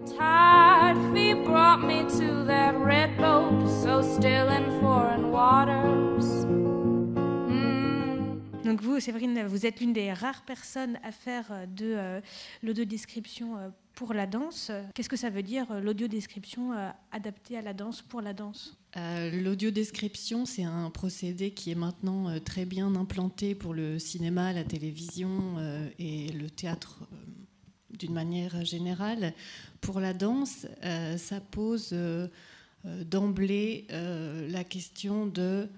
Tide feet brought me to that red boat, so still in foreign waters. Donc vous, Séverine, vous êtes l'une des rares personnes à faire de l'audiodescription pour la danse. Qu'est-ce que ça veut dire, l'audiodescription adaptée à la danse pour la danse ? L'audiodescription, c'est un procédé qui est maintenant très bien implanté pour le cinéma, la télévision et le théâtre d'une manière générale. Pour la danse, ça pose d'emblée la question de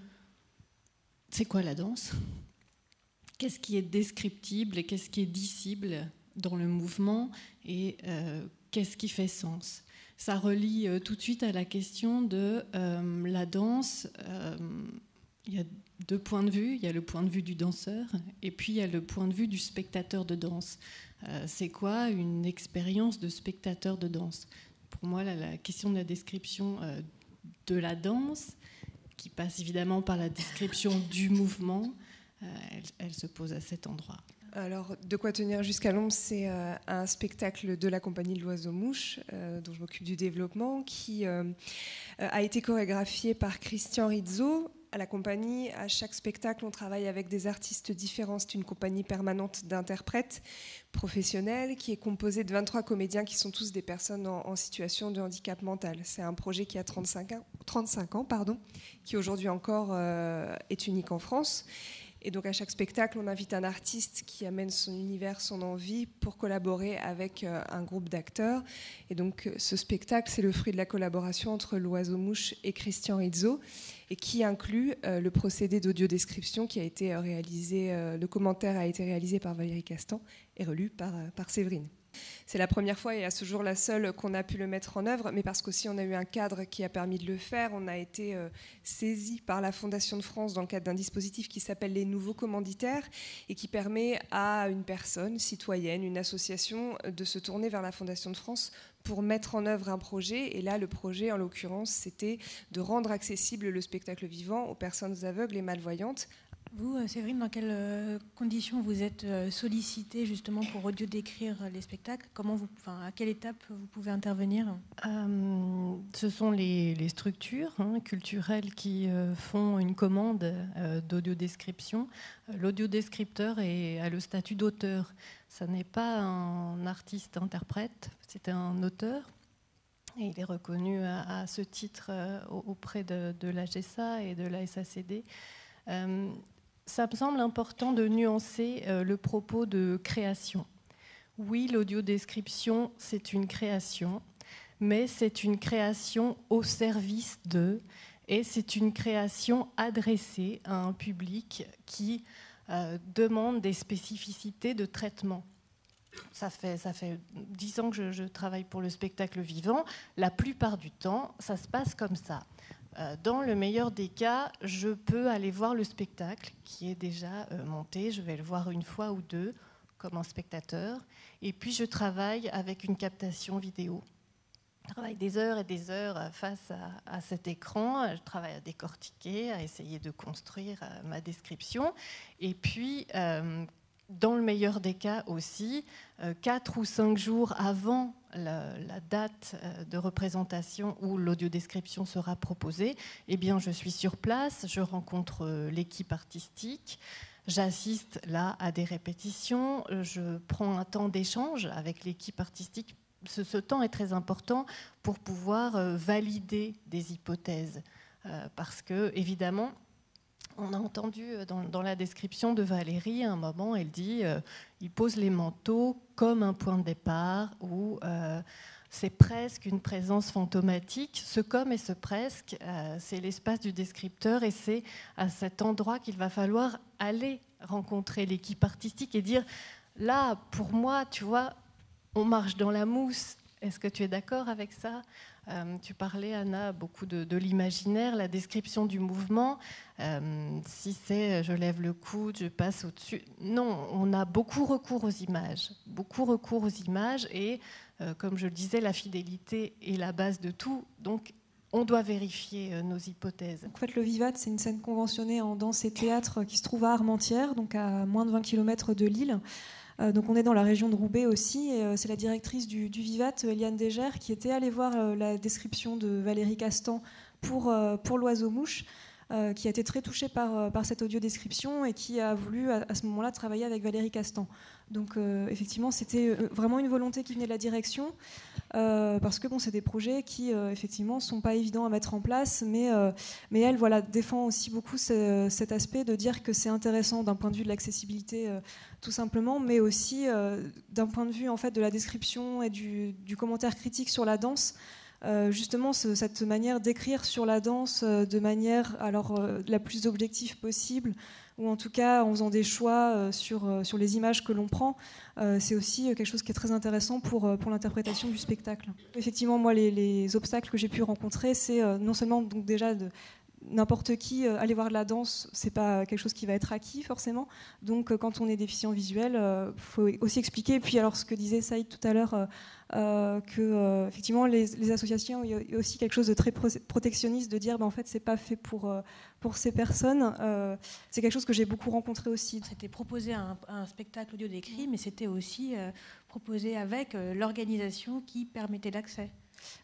c'est quoi la danse ? Qu'est-ce qui est descriptible et qu'est-ce qui est dissible dans le mouvement et qu'est-ce qui fait sens ? Ça relie tout de suite à la question de la danse. Il y a deux points de vue. Il y a le point de vue du danseur et puis il y a le point de vue du spectateur de danse. C'est quoi une expérience de spectateur de danse ? Pour moi, la question de la description de la danse, qui passe évidemment par la description du mouvement, elle se pose à cet endroit. Alors, De quoi tenir jusqu'à l'ombre, c'est un spectacle de la compagnie de l'Oiseau-Mouche, dont je m'occupe du développement, qui a été chorégraphié par Christian Rizzo. À la compagnie, à chaque spectacle, on travaille avec des artistes différents. C'est une compagnie permanente d'interprètes professionnels qui est composée de 23 comédiens qui sont tous des personnes en situation de handicap mental. C'est un projet qui a 35 ans, qui aujourd'hui encore est unique en France. Et donc à chaque spectacle, on invite un artiste qui amène son univers, son envie pour collaborer avec un groupe d'acteurs. Et donc ce spectacle, c'est le fruit de la collaboration entre l'Oiseau-Mouche et Christian Rizzo et qui inclut le procédé d'audiodescription qui a été réalisé, le commentaire a été réalisé par Valérie Castan et relu par Séverine. C'est la première fois et à ce jour la seule qu'on a pu le mettre en œuvre, mais parce qu'aussi on a eu un cadre qui a permis de le faire. On a été saisi par la Fondation de France dans le cadre d'un dispositif qui s'appelle les nouveaux commanditaires et qui permet à une personne citoyenne, une association, de se tourner vers la Fondation de France pour mettre en œuvre un projet. Et là, le projet, en l'occurrence, c'était de rendre accessible le spectacle vivant aux personnes aveugles et malvoyantes. Vous, Séverine, dans quelles conditions vous êtes sollicitée justement pour audio-décrire les spectacles ? À quelle étape vous pouvez intervenir ? Ce sont les structures culturelles qui font une commande d'audiodescription. L'audiodescripteur a le statut d'auteur. Ça n'est pas un artiste-interprète, c'est un auteur. Et il est reconnu à ce titre auprès de l'AGESA et de la SACD. Ça me semble important de nuancer le propos de création. Oui, l'audiodescription, c'est une création, mais c'est une création au service de, et c'est une création adressée à un public qui demande des spécificités de traitement. Ça fait 10 ans que je travaille pour le spectacle vivant. La plupart du temps, ça se passe comme ça. Dans le meilleur des cas, je peux aller voir le spectacle qui est déjà monté. Je vais le voir une fois ou deux comme un spectateur. Et puis, je travaille avec une captation vidéo. Je travaille des heures et des heures face à cet écran. Je travaille à décortiquer, à essayer de construire ma description. Et puis, dans le meilleur des cas aussi, 4 ou 5 jours avant la date de représentation où l'audiodescription sera proposée, eh bien, je suis sur place, je rencontre l'équipe artistique, j'assiste là à des répétitions, je prends un temps d'échange avec l'équipe artistique. Ce temps est très important pour pouvoir valider des hypothèses, parce que, évidemment, on a entendu dans la description de Valérie, à un moment, elle dit il pose les manteaux comme un point de départ où c'est presque une présence fantomatique. Ce comme et ce presque, c'est l'espace du descripteur et c'est à cet endroit qu'il va falloir aller rencontrer l'équipe artistique et dire là, pour moi, tu vois, on marche dans la mousse. Est-ce que tu es d'accord avec ça ? Tu parlais, Anna, beaucoup de l'imaginaire, la description du mouvement. Si c'est je lève le coude, je passe au-dessus. Non, on a beaucoup recours aux images. Et, comme je le disais, la fidélité est la base de tout. Donc, on doit vérifier nos hypothèses. En fait, le Vivat, c'est une scène conventionnée en danse et théâtre qui se trouve à Armentières, donc à moins de 20 km de Lille. Donc on est dans la région de Roubaix aussi, et c'est la directrice du Vivat, Eliane Dégère, qui était allée voir la description de Valérie Castan pour l'oiseau-mouche, qui a été très touchée par cette audio-description et qui a voulu à ce moment-là travailler avec Valérie Castan. Donc effectivement, c'était vraiment une volonté qui venait de la direction, parce que c'est des projets qui effectivement sont pas évidents à mettre en place, mais elle défend aussi beaucoup cet aspect de dire que c'est intéressant d'un point de vue de l'accessibilité tout simplement, mais aussi d'un point de vue en fait de la description et du commentaire critique sur la danse. Justement cette manière d'écrire sur la danse de manière la plus objective possible, ou en tout cas en faisant des choix sur les images que l'on prend, c'est aussi quelque chose qui est très intéressant pour l'interprétation du spectacle. Effectivement, moi les obstacles que j'ai pu rencontrer, c'est non seulement donc déjà n'importe qui aller voir de la danse, c'est pas quelque chose qui va être acquis forcément. Donc quand on est déficient visuel, faut aussi expliquer. Et puis alors ce que disait Saïd tout à l'heure, que effectivement les associations, il y a aussi quelque chose de très protectionniste, de dire en fait c'est pas fait pour ces personnes. C'est quelque chose que j'ai beaucoup rencontré aussi. C'était proposé un spectacle audio décrit, mais c'était aussi proposé avec l'organisation qui permettait l'accès.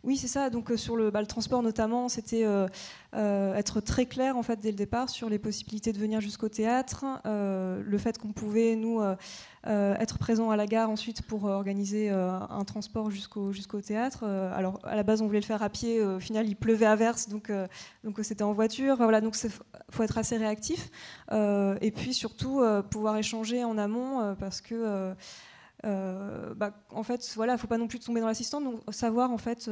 Oui, c'est ça. Donc sur le transport notamment, c'était être très clair en fait dès le départ sur les possibilités de venir jusqu'au théâtre, le fait qu'on pouvait nous être présents à la gare ensuite pour organiser un transport jusqu'au théâtre. Alors à la base on voulait le faire à pied, au final il pleuvait à verse, donc c'était en voiture. Voilà, donc faut être assez réactif et puis surtout pouvoir échanger en amont parce que en fait, voilà, faut pas non plus tomber dans l'assistance, donc savoir en fait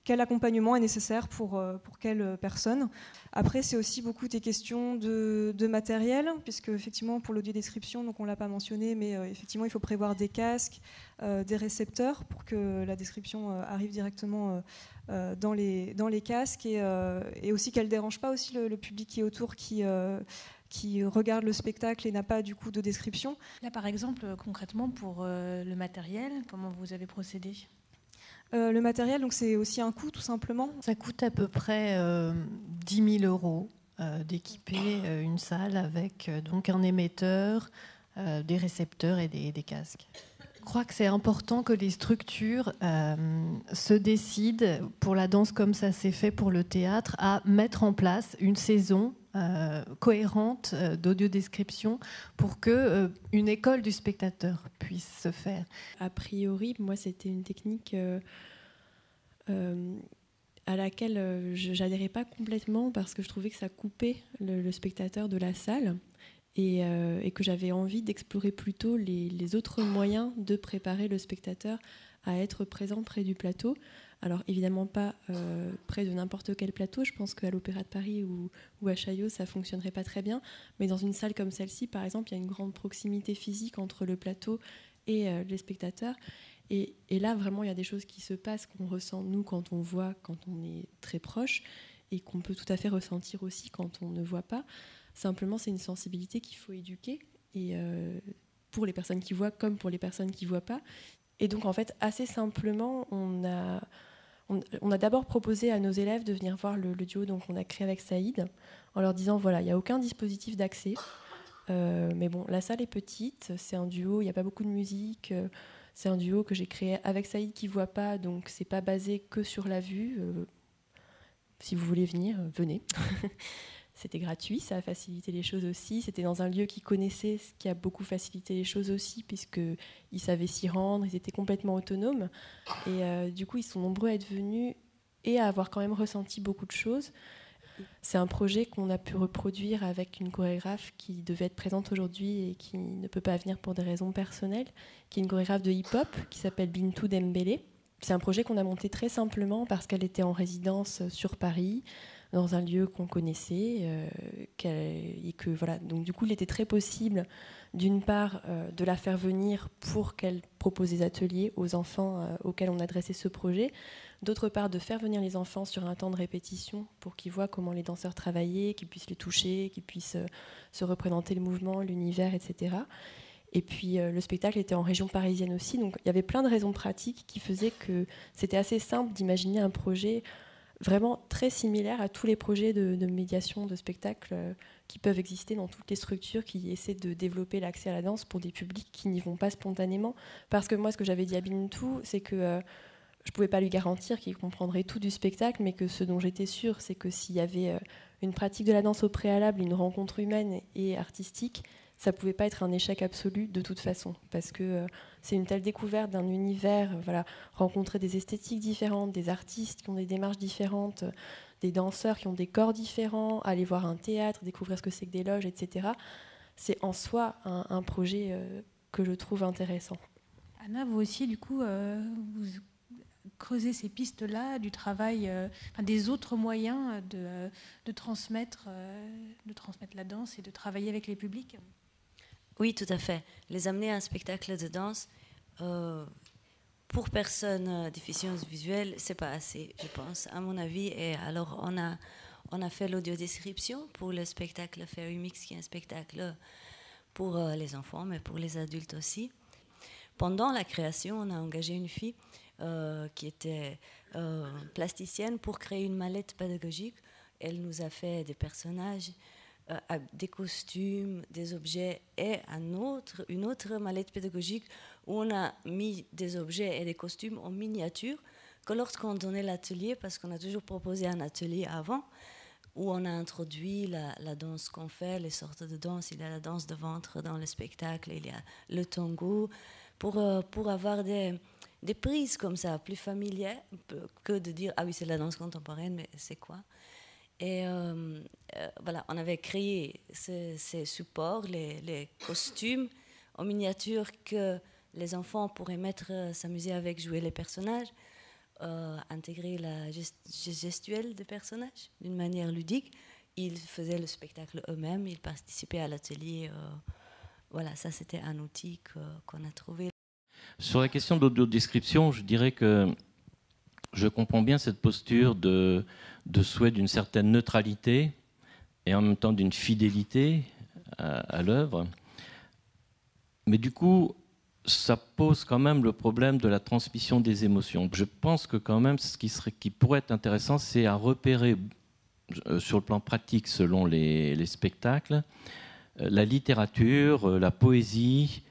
quel accompagnement est nécessaire pour quelle personne. Après, c'est aussi beaucoup des questions de matériel, puisque effectivement pour l'audiodescription, donc on l'a pas mentionné, mais effectivement il faut prévoir des casques, des récepteurs pour que la description arrive directement dans les casques et aussi qu'elle dérange pas aussi le public qui est autour qui regarde le spectacle et n'a pas du coup de description. Là, par exemple, concrètement, pour le matériel, comment vous avez procédé ? Le matériel, donc c'est aussi un coût, tout simplement. Ça coûte à peu près 10 000 euros d'équiper une salle avec donc un émetteur, des récepteurs et des casques. Je crois que c'est important que les structures se décident, pour la danse comme ça s'est fait pour le théâtre, à mettre en place une saison cohérente d'audiodescription pour qu'une école du spectateur puisse se faire. A priori, moi, c'était une technique à laquelle je n'adhérais pas complètement parce que je trouvais que ça coupait le spectateur de la salle. Et que j'avais envie d'explorer plutôt les autres moyens de préparer le spectateur à être présent près du plateau. Alors évidemment pas près de n'importe quel plateau, je pense qu'à l'Opéra de Paris ou à Chaillot ça ne fonctionnerait pas très bien, mais dans une salle comme celle-ci par exemple, il y a une grande proximité physique entre le plateau et les spectateurs. Et là vraiment il y a des choses qui se passent, qu'on ressent nous quand on voit, quand on est très proche, et qu'on peut tout à fait ressentir aussi quand on ne voit pas. Simplement, c'est une sensibilité qu'il faut éduquer, et pour les personnes qui voient comme pour les personnes qui ne voient pas. Et donc, en fait, assez simplement, on a d'abord proposé à nos élèves de venir voir le duo qu'on a créé avec Saïd, en leur disant, voilà, il n'y a aucun dispositif d'accès, mais bon, la salle est petite, c'est un duo, il n'y a pas beaucoup de musique, c'est un duo que j'ai créé avec Saïd qui ne voit pas, donc ce n'est pas basé que sur la vue. Si vous voulez venir, venez. C'était gratuit, ça a facilité les choses aussi. C'était dans un lieu qu'ils connaissaient, ce qui a beaucoup facilité les choses aussi, puisqu'ils savaient s'y rendre, ils étaient complètement autonomes. Et du coup, ils sont nombreux à être venus et à avoir quand même ressenti beaucoup de choses. C'est un projet qu'on a pu reproduire avec une chorégraphe qui devait être présente aujourd'hui et qui ne peut pas venir pour des raisons personnelles, qui est une chorégraphe de hip-hop qui s'appelle Bintou Dembélé. C'est un projet qu'on a monté très simplement parce qu'elle était en résidence sur Paris, dans un lieu qu'on connaissait, et que voilà. Donc du coup, il était très possible, d'une part, de la faire venir pour qu'elle propose des ateliers aux enfants auxquels on adressait ce projet, d'autre part, de faire venir les enfants sur un temps de répétition pour qu'ils voient comment les danseurs travaillaient, qu'ils puissent les toucher, qu'ils puissent se représenter le mouvement, l'univers, etc. Et puis le spectacle était en région parisienne aussi, donc il y avait plein de raisons pratiques qui faisaient que c'était assez simple d'imaginer un projet vraiment très similaire à tous les projets de médiation de spectacle qui peuvent exister dans toutes les structures qui essaient de développer l'accès à la danse pour des publics qui n'y vont pas spontanément. Parce que moi, ce que j'avais dit à Bintou, c'est que je ne pouvais pas lui garantir qu'il comprendrait tout du spectacle, mais que ce dont j'étais sûre, c'est que s'il y avait une pratique de la danse au préalable, une rencontre humaine et artistique, ça ne pouvait pas être un échec absolu de toute façon, parce que c'est une telle découverte d'un univers, voilà, rencontrer des esthétiques différentes, des artistes qui ont des démarches différentes, des danseurs qui ont des corps différents, aller voir un théâtre, découvrir ce que c'est que des loges, etc. C'est en soi un projet que je trouve intéressant. Anna, vous aussi, du coup, vous creusez ces pistes-là du travail, des autres moyens de transmettre la danse et de travailler avec les publics. Oui, tout à fait. Les amener à un spectacle de danse, pour personnes déficientes visuelles, c'est pas assez, je pense, à mon avis. Et alors, on a fait l'audiodescription pour le spectacle Fairy Mix, qui est un spectacle pour les enfants, mais pour les adultes aussi. Pendant la création, on a engagé une fille qui était plasticienne pour créer une mallette pédagogique. Elle nous a fait des personnages, des costumes, des objets et une autre mallette pédagogique où on a mis des objets et des costumes en miniature que lorsqu'on donnait l'atelier, parce qu'on a toujours proposé un atelier avant, où on a introduit la danse qu'on fait, les sortes de danse. Il y a la danse de ventre dans le spectacle, il y a le tango, pour avoir des prises comme ça, plus familières, que de dire « Ah oui, c'est la danse contemporaine, mais c'est quoi ?» Et voilà, on avait créé ces supports, les costumes en miniature que les enfants pourraient s'amuser avec, jouer les personnages, intégrer la gestuelle des personnages d'une manière ludique. Ils faisaient le spectacle eux-mêmes, ils participaient à l'atelier. Voilà, ça c'était un outil qu'on a trouvé. Sur la question de l'audiodescription, je dirais que je comprends bien cette posture de souhait d'une certaine neutralité et en même temps d'une fidélité à l'œuvre. Mais du coup, ça pose quand même le problème de la transmission des émotions. Je pense que quand même, ce qui pourrait être intéressant, c'est à repérer sur le plan pratique, selon les spectacles, la littérature, la poésie,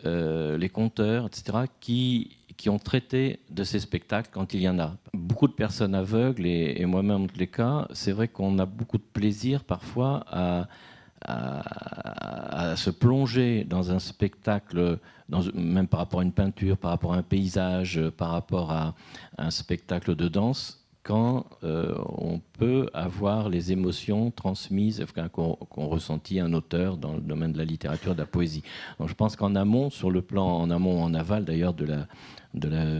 les conteurs, etc., qui ont traité de ces spectacles quand il y en a. Beaucoup de personnes aveugles, et moi-même en tous les cas, c'est vrai qu'on a beaucoup de plaisir parfois à se plonger dans un spectacle, même par rapport à une peinture, par rapport à un paysage, par rapport à un spectacle de danse, quand on peut avoir les émotions transmises, qu'on ressentit un auteur dans le domaine de la littérature, de la poésie. Donc je pense qu'en amont, sur le plan en amont, en aval d'ailleurs de la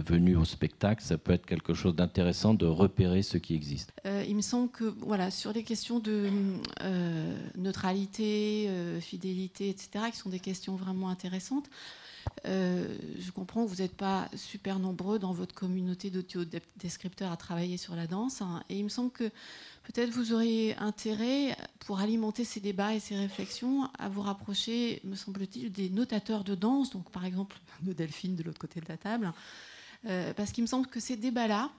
venue au spectacle, ça peut être quelque chose d'intéressant de repérer ce qui existe. Il me semble que voilà, sur les questions de neutralité, fidélité, etc., qui sont des questions vraiment intéressantes, je comprends que vous n'êtes pas super nombreux dans votre communauté d'audiodescripteurs à travailler sur la danse, hein, et il me semble que peut-être vous auriez intérêt, pour alimenter ces débats et ces réflexions, à vous rapprocher, me semble-t-il, des notateurs de danse, donc par exemple de Delphine de l'autre côté de la table, parce qu'il me semble que ces débats-là,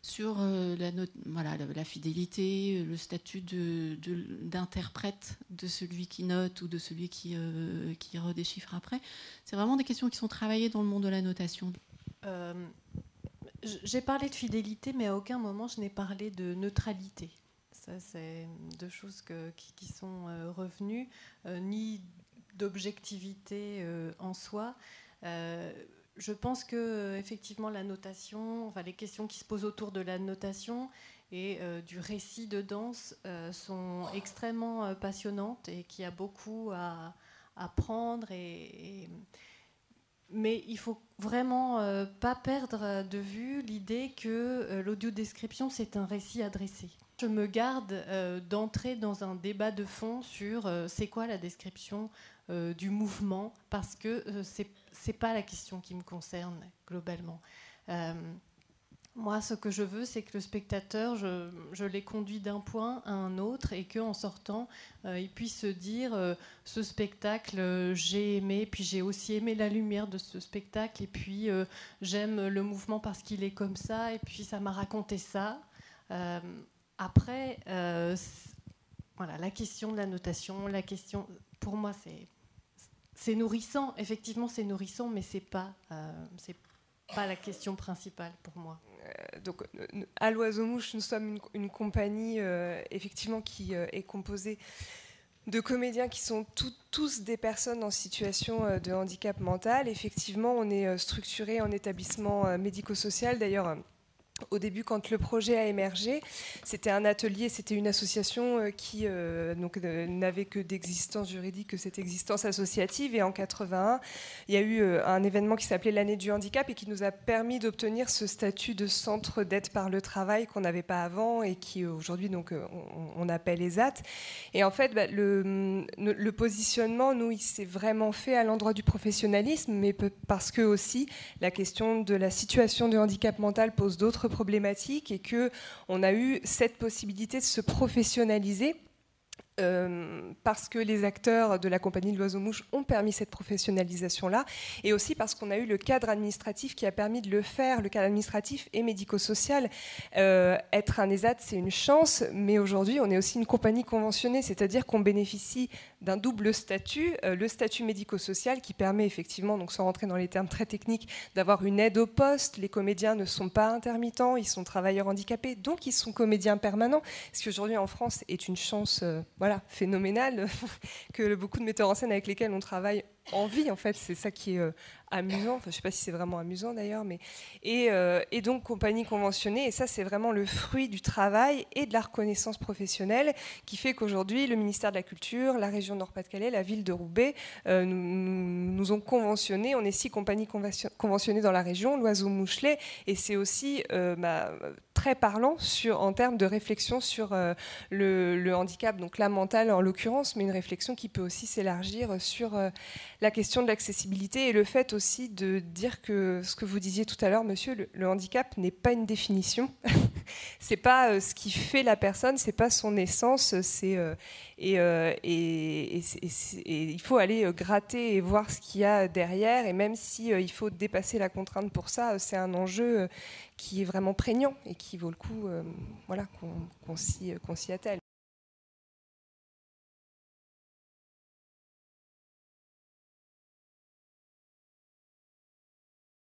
sur la fidélité, le statut d'interprète de celui qui note ou de celui qui redéchiffre après. C'est vraiment des questions qui sont travaillées dans le monde de la notation. J'ai parlé de fidélité, mais à aucun moment je n'ai parlé de neutralité. Ça, c'est deux choses qui sont revenues, ni d'objectivité en soi. Je pense que effectivement la notation, les questions qui se posent autour de la notation et du récit de danse sont extrêmement passionnantes et qu'il y a beaucoup à apprendre. Mais il faut vraiment pas perdre de vue l'idée que l'audiodescription c'est un récit adressé. Je me garde d'entrer dans un débat de fond sur c'est quoi la description du mouvement, parce que c'est pas la question qui me concerne globalement. Moi, ce que je veux, c'est que le spectateur, je l'ai conduit d'un point à un autre et qu'en sortant, il puisse se dire ce spectacle, j'ai aimé, puis j'ai aussi aimé la lumière de ce spectacle, et puis j'aime le mouvement parce qu'il est comme ça, et puis ça m'a raconté ça. Après, voilà, la question de la notation, pour moi, c'est nourrissant. Effectivement, c'est nourrissant, mais c'est pas la question principale pour moi. Donc, à l'Oiseau-Mouche, nous sommes une compagnie effectivement qui est composée de comédiens qui sont tous des personnes en situation de handicap mental. Effectivement, on est structuré en établissement médico-social. D'ailleurs, au début, quand le projet a émergé, c'était un atelier, c'était une association qui n'avait que d'existence juridique, que cette existence associative. Et en 81, il y a eu un événement qui s'appelait l'année du handicap et qui nous a permis d'obtenir ce statut de centre d'aide par le travail qu'on n'avait pas avant et qui aujourd'hui on appelle ESAT. Et en fait, le positionnement, nous, il s'est vraiment fait à l'endroit du professionnalisme, mais parce que aussi la question de la situation de handicap mental pose d'autres problématiques et qu'on a eu cette possibilité de se professionnaliser parce que les acteurs de la compagnie de l'Oiseau-Mouche ont permis cette professionnalisation-là, et aussi parce qu'on a eu le cadre administratif qui a permis de le faire, le cadre administratif et médico-social. Être un ESAT, c'est une chance, mais aujourd'hui, on est aussi une compagnie conventionnée, c'est-à-dire qu'on bénéficie d'un double statut, le statut médico-social qui permet effectivement, donc sans rentrer dans les termes très techniques, d'avoir une aide au poste. Les comédiens ne sont pas intermittents, ils sont travailleurs handicapés, donc ils sont comédiens permanents, ce qui aujourd'hui en France est une chance phénoménale que beaucoup de metteurs en scène avec lesquels on travaille envie. En fait, c'est ça qui est amusant. Enfin, je ne sais pas si c'est vraiment amusant d'ailleurs, mais et donc compagnie conventionnée. Et ça, c'est vraiment le fruit du travail et de la reconnaissance professionnelle qui fait qu'aujourd'hui, le ministère de la Culture, la région Nord-Pas-de-Calais, la ville de Roubaix nous ont conventionnés. On est 6 compagnies conventionnées dans la région, l'Oiseau-Mouchelet, et c'est aussi très parlant en termes de réflexion sur le handicap, donc la mentale en l'occurrence, mais une réflexion qui peut aussi s'élargir sur la question de l'accessibilité et le fait aussi de dire que ce que vous disiez tout à l'heure, monsieur, le handicap n'est pas une définition. C'est pas ce qui fait la personne, c'est pas son essence. Et il faut aller gratter et voir ce qu'il y a derrière. Et même si il faut dépasser la contrainte pour ça, c'est un enjeu qui est vraiment prégnant et qui vaut le coup, qu'on s'y attelle.